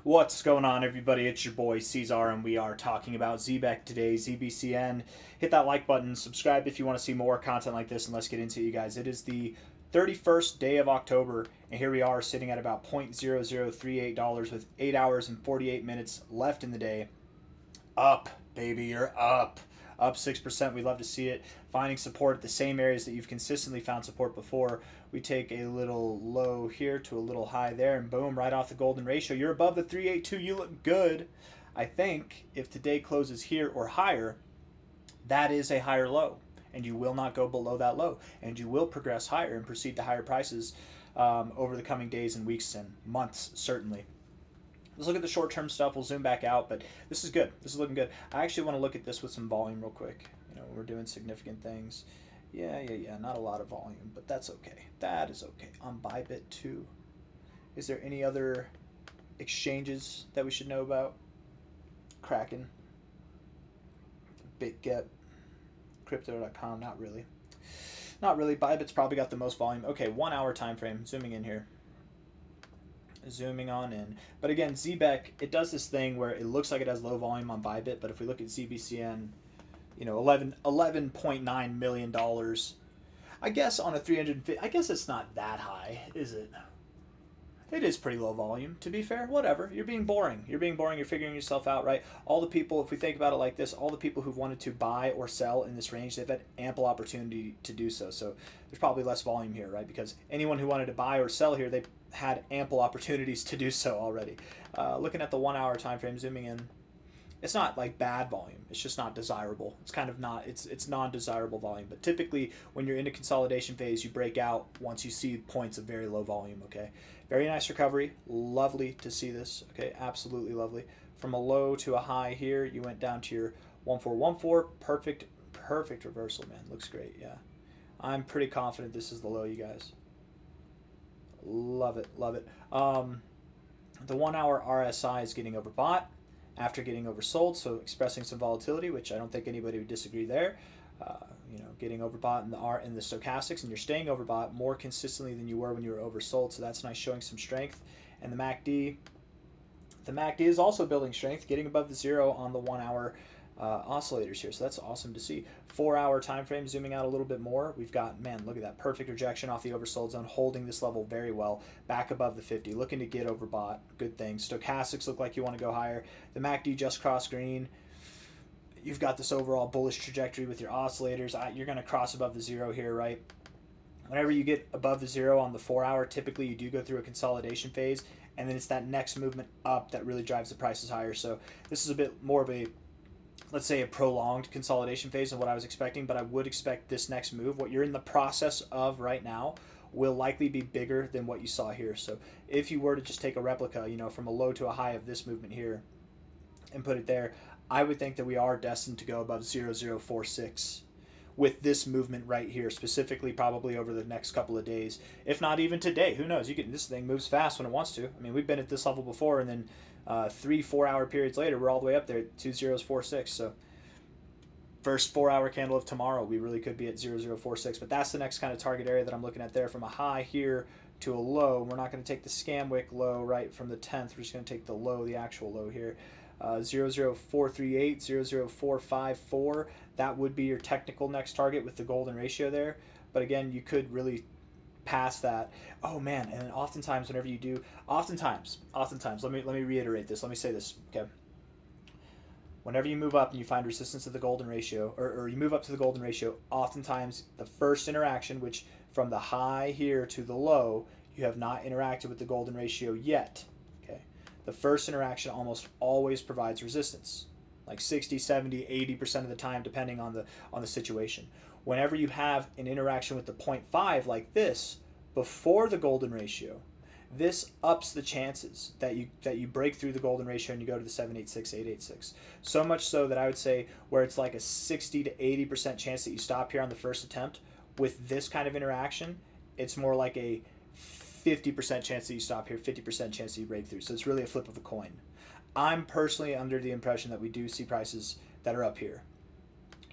What's going on, everybody? It's your boy C-Zar, and we are talking about Zebec today, ZBCN. Hit that like button, subscribe if you want to see more content like this, and let's get into it, you guys. It is the 31st day of October, and here we are sitting at about $0.0038 with 8 hours and 48 minutes left in the day. Up, baby, you're up. Up 6%. We love to see it. Finding support at the same areas that you've consistently found support before. We take a little low here to a little high there, and boom, right off the golden ratio. You're above the 382. You look good. I think if today closes here or higher, that is a higher low, and you will not go below that low, and you will progress higher and proceed to higher prices over the coming days and weeks and months, certainly. Let's look at the short-term stuff. We'll zoom back out, but this is good. This is looking good. I actually want to look at this with some volume real quick. You know, we're doing significant things. Yeah. Not a lot of volume, but that's okay. That is okay. On Bybit too. Is there any other exchanges that we should know about? Kraken, BitGet, Crypto.com. Not really. Not really. Bybit's probably got the most volume. Okay, 1 hour time frame. Zooming in here. Zooming on in. But again, Zebec, it does this thing where it looks like it has low volume on Bybit, but if we look at ZBCN, you know, $11.9 million. I guess on a 350, I guess it's not that high, is it? It is pretty low volume, to be fair. Whatever. You're being boring. You're being boring. You're figuring yourself out, right? All the people, if we think about it like this, all the people who've wanted to buy or sell in this range, they've had ample opportunity to do so. So there's probably less volume here, right? Because anyone who wanted to buy or sell here, they've had ample opportunities to do so already. Looking at the 1 hour time frame, zooming in, it's not like bad volume. It's just not desirable. It's kind of not. It's non-desirable volume. But typically, when you're in a consolidation phase, you break out once you see points of very low volume. Okay, very nice recovery. Lovely to see this. Okay, absolutely lovely. From a low to a high here, you went down to your 1414. Perfect reversal, man. Looks great. Yeah, I'm pretty confident this is the low, you guys. Love it, love it. The 1 hour RSI is getting overbought after getting oversold, so expressing some volatility, which I don't think anybody would disagree there. You know, getting overbought in the stochastics, and you're staying overbought more consistently than you were when you were oversold. So that's nice, showing some strength. And the MACD is also building strength, getting above the zero on the 1 hour oscillators here. So that's awesome to see. 4 hour time frame, zooming out a little bit more. We've got, man, look at that perfect rejection off the oversold zone, holding this level very well, back above the 50, looking to get overbought. Good thing. Stochastics look like you want to go higher. The MACD just crossed green. You've got this overall bullish trajectory with your oscillators. You're going to cross above the zero here, right? Whenever you get above the zero on the 4 hour, typically you do go through a consolidation phase, and then it's that next movement up that really drives the prices higher. So this is a bit more of a, let's say, a prolonged consolidation phase of what I was expecting, but I would expect this next move, what you're in the process of right now, will likely be bigger than what you saw here. So if you were to just take a replica, you know, from a low to a high of this movement here and put it there, I would think that we are destined to go above 0046 with this movement right here, specifically probably over the next couple of days, if not even today. Who knows? This thing moves fast when it wants to. I mean, we've been at this level before, and then 3-4 hour periods later, we're all the way up there at 2046. So first 4 hour candle of tomorrow, we really could be at 0046. But that's the next kind of target area that I'm looking at there, from a high here to a low. We're not going to take the Scamwick low right from the 10th. We're just going to take the low, the actual low here. 00438, 00454. That would be your technical next target with the golden ratio there. But again, you could really pass that. Oh man, and then oftentimes whenever you do, oftentimes, let me reiterate this. Let me say this, okay? Whenever you move up and you find resistance to the golden ratio, or you move up to the golden ratio, oftentimes the first interaction, which from the high here to the low, you have not interacted with the golden ratio yet. The first interaction almost always provides resistance, like 60, 70, 80% of the time, depending on the situation. Whenever you have an interaction with the 0.5 like this before the golden ratio, this ups the chances that you break through the golden ratio and you go to the 786, 886. So much so that I would say where it's like a 60 to 80% chance that you stop here on the first attempt, with this kind of interaction, it's more like a 50% chance that you stop here, 50% chance that you break through. So it's really a flip of a coin. I'm personally under the impression that we do see prices that are up here.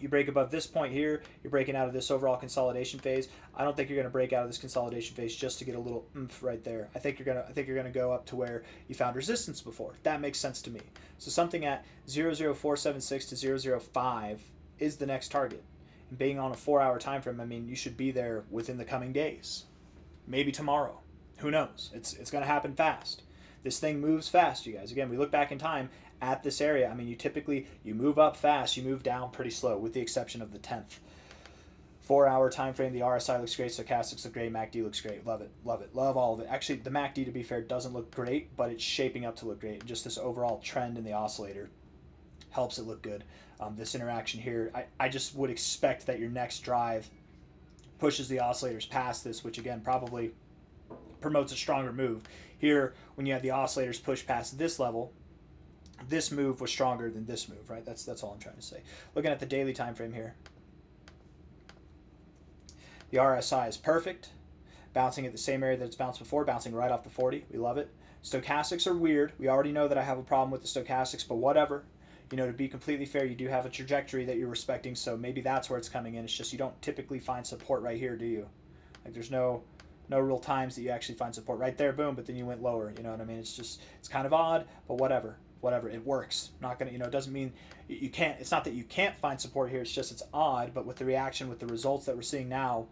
You break above this point here, you're breaking out of this overall consolidation phase. I don't think you're going to break out of this consolidation phase just to get a little oomph right there. I think you're going to go up to where you found resistance before. That makes sense to me. So something at 00476 to 005 is the next target. And being on a 4-hour time frame, I mean, you should be there within the coming days. Maybe tomorrow. Who knows? It's going to happen fast. This thing moves fast, you guys. Again, we look back in time at this area. I mean, you move up fast, you move down pretty slow, with the exception of the 10th. 4-hour time frame, the RSI looks great, stochastics look great, MACD looks great. Love it, love it, love all of it. Actually, the MACD, to be fair, doesn't look great, but it's shaping up to look great. Just this overall trend in the oscillator helps it look good. This interaction here, I just would expect that your next drive pushes the oscillators past this, which again probably promotes a stronger move. Here, when you have the oscillators push past this level, this move was stronger than this move, right? That's all I'm trying to say. Looking at the daily time frame here, the RSI is perfect, bouncing at the same area that it's bounced before, bouncing right off the 40. We love it. Stochastics are weird. We already know that I have a problem with the stochastics, but whatever. You know, to be completely fair, you do have a trajectory that you're respecting, so maybe that's where it's coming in. It's just you don't typically find support right here, do you? Like, there's no real times that you actually find support right there, boom, but then you went lower. You know what I mean? It's kind of odd, but whatever, it works. Not gonna, it doesn't mean you can't. It's not that you can't find support here. It's just it's odd. But with the reaction, with the results that we're seeing now,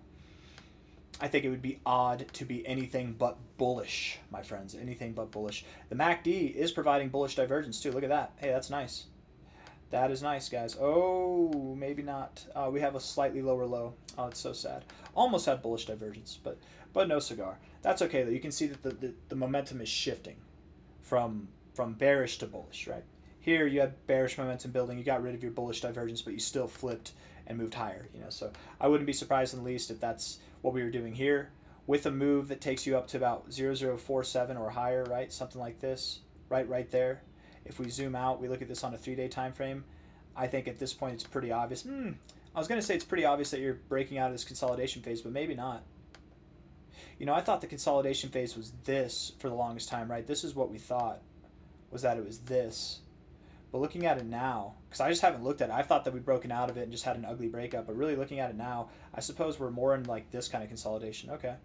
I think it would be odd to be anything but bullish, my friends. Anything but bullish. The MACD is providing bullish divergence too. Look at that. Hey, that's nice. That is nice, guys. Oh, maybe not. We have a slightly lower low. Oh, it's so sad. Almost had bullish divergence, but no cigar. That's okay though. You can see that the momentum is shifting from bearish to bullish, right? Here you had bearish momentum building. You got rid of your bullish divergence, but you still flipped and moved higher. So I wouldn't be surprised in the least if that's what we were doing here, with a move that takes you up to about 0047 or higher, right? Something like this, right there. If we zoom out, we look at this on a 3-day time frame. I think at this point it's pretty obvious. I was going to say it's pretty obvious that you're breaking out of this consolidation phase, but maybe not. I thought the consolidation phase was this for the longest time, right? This is what we thought, was that it was this. But looking at it now, because I just haven't looked at it, I thought that we'd broken out of it and just had an ugly breakup, but really looking at it now, I suppose we're more in like this kind of consolidation. Okay.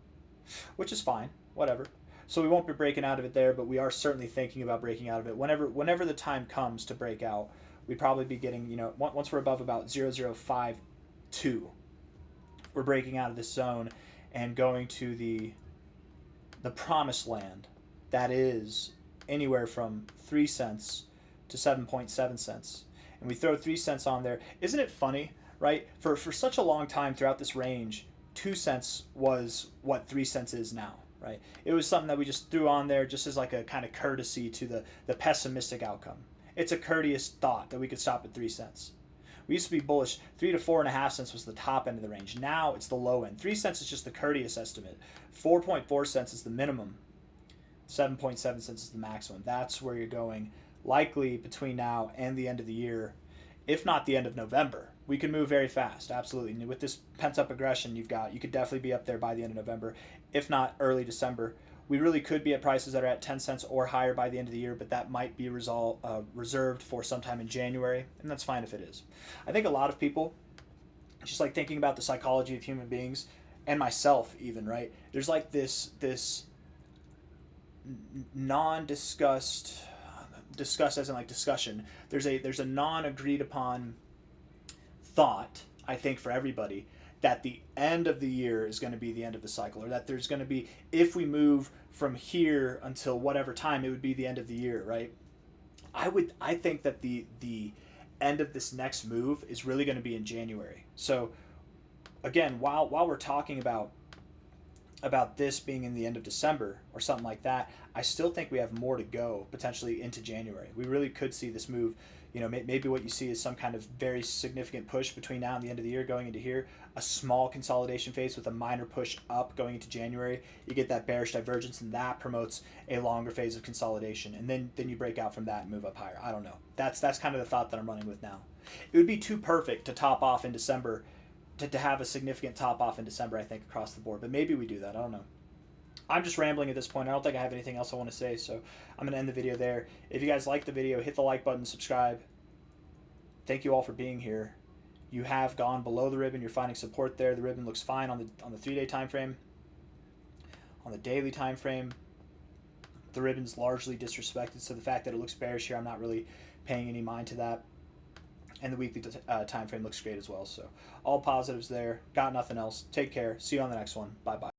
Which is fine. Whatever. So we won't be breaking out of it there, but we are certainly thinking about breaking out of it. Whenever the time comes to break out, we'd probably be getting, once we're above about 0052, we're breaking out of this zone and going to the promised land that is anywhere from 3 cents to 7.7 cents. And we throw 3 cents on there. Isn't it funny, right? For such a long time throughout this range, 2 cents was what 3 cents is now, right? It was something that we just threw on there just as like a kind of courtesy to the pessimistic outcome. It's a courteous thought that we could stop at 3 cents. We used to be bullish. 3 to 4.5 cents was the top end of the range. Now it's the low end. 3 cents is just the courteous estimate. 4.4 cents is the minimum. 7.7 cents is the maximum. That's where you're going, likely between now and the end of the year, if not the end of November. We can move very fast, absolutely. And with this pent-up aggression you could definitely be up there by the end of November, if not early December. We really could be at prices that are at 10 cents or higher by the end of the year, but that might be reserved for sometime in January, and that's fine if it is. I think a lot of people, just like thinking about the psychology of human beings, and myself even, right? There's like this non-discussed, discussed as in like discussion. There's a non-agreed upon thought, I think, for everybody, that the end of the year is going to be the end of the cycle, or that there's going to be, if we move from here until whatever time, it would be the end of the year, right? I think that the end of this next move is really going to be in January. So again, while we're talking about this being in the end of December or something like that, I still think we have more to go potentially into January. We really could see this move. Maybe what you see is some kind of very significant push between now and the end of the year going into here, a small consolidation phase with a minor push up going into January. You get that bearish divergence, and that promotes a longer phase of consolidation, and then you break out from that and move up higher. I don't know. That's kind of the thought that I'm running with now. It would be too perfect to top off in December, to have a significant top off in December, I think, across the board. But maybe we do that. I don't know. I'm just rambling at this point. I don't think I have anything else I want to say, so I'm going to end the video there. If you guys like the video, hit the like button, subscribe. Thank you all for being here. You have gone below the ribbon. You're finding support there. The ribbon looks fine on the 3-day time frame. On the daily time frame, the ribbon's largely disrespected. So the fact that it looks bearish here, I'm not really paying any mind to that. And the weekly time frame looks great as well. So all positives there. Got nothing else. Take care. See you on the next one. Bye bye.